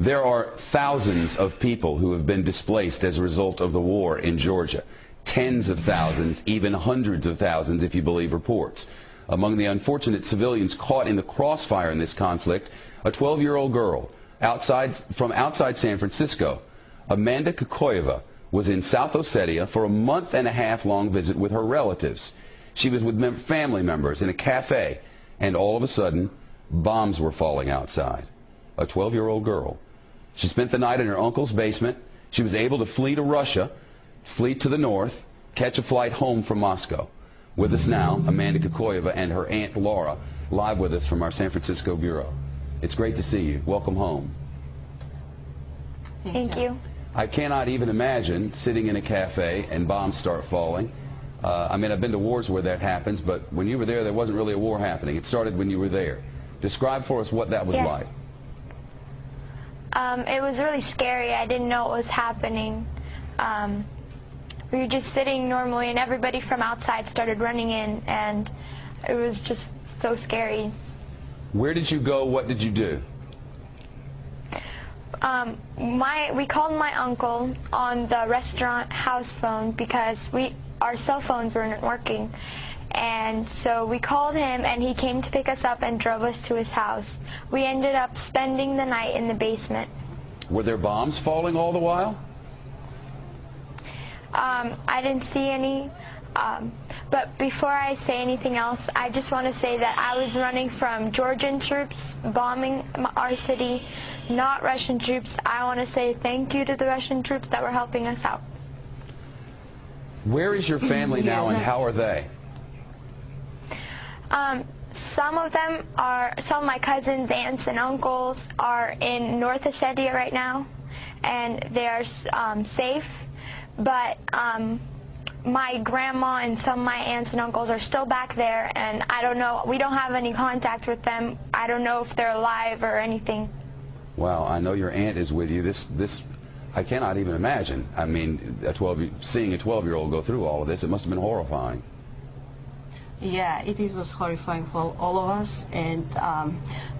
There are thousands of people who have been displaced as a result of the war in Georgia. Tens of thousands, even hundreds of thousands if you believe reports. Among the unfortunate civilians caught in the crossfire in this conflict, a 12-year-old girl from outside San Francisco. Amanda Kukoyeva was in South Ossetia for a month-and-a-half-long visit with her relatives. She was with family members in a cafe, and all of a sudden, bombs were falling outside. A 12-year-old girl. She spent the night in her uncle's basement. She was able to flee to Russia, flee to the north, catch a flight home from Moscow. With us now, Amanda Kukoyeva and her aunt Laura, live with us from our San Francisco bureau. It's great to see you. Welcome home. Thank you. I cannot even imagine sitting in a cafe and bombs start falling. I mean, I've been to wars where that happens, but when you were there wasn't really a war happening. It started when you were there. Describe for us what that was like. It was really scary. I didn't know what was happening. We were just sitting normally, and everybody from outside started running in, and it was just so scary. Where did you go? What did you do? We called my uncle on the restaurant house phone because our cell phones weren't working. And so we called him, and he came to pick us up and drove us to his house. We ended up spending the night in the basement. Were there bombs falling all the while? I didn't see any. But before I say anything else, I just want to say that I was running from Georgian troops bombing our city, not Russian troops. I want to say thank you to the Russian troops that were helping us out. Where is your family now, and how are they? Some of my cousins, aunts, and uncles are in North Ossetia right now, and they are safe. But my grandma and some of my aunts and uncles are still back there, and I don't know. We don't have any contact with them. I don't know if they're alive or anything. Wow, I know your aunt is with you. This I cannot even imagine. I mean, seeing a 12-year-old go through all of this, it must have been horrifying. Yeah, it was horrifying for all of us, and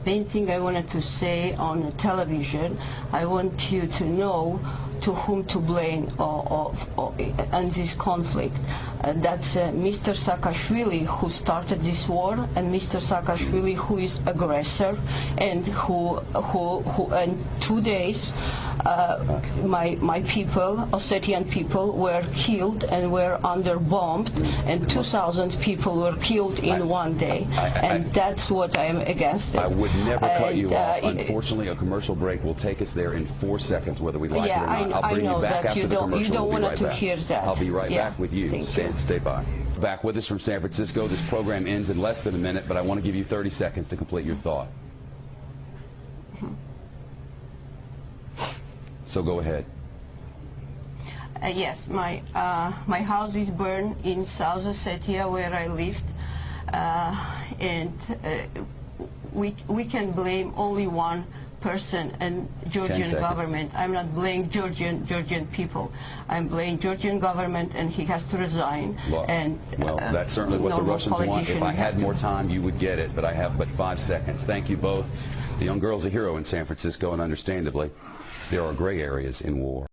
main thing I wanted to say on the television, I want you to know to whom to blame on this conflict. That's Mr. Saakashvili, who started this war, and Mr. Saakashvili, who is aggressor, and who in 2 days my people, Ossetian people, were killed and were under-bombed, and 2,000 people were killed in 1 day. And that's what I am against. I would never cut you off. Unfortunately, a commercial break will take us there in 4 seconds, whether we like it or not. I'll bring you back after the commercial. You don't want to hear that. I'll be right back with you. Thank you. Stay by. Back with us from San Francisco. This program ends in less than a minute, but I want to give you 30 seconds to complete your thought. So go ahead. Yes, my house is burned in South Ossetia, where I lived, and we can blame only one person, and Georgian government. I'm not blaming Georgian people. I'm blaming Georgian government, and he has to resign. Well, that's certainly what the Russians want. If I had more time, you would get it, but I have but 5 seconds. Thank you both. The young girl's a hero in San Francisco, and understandably, there are gray areas in war.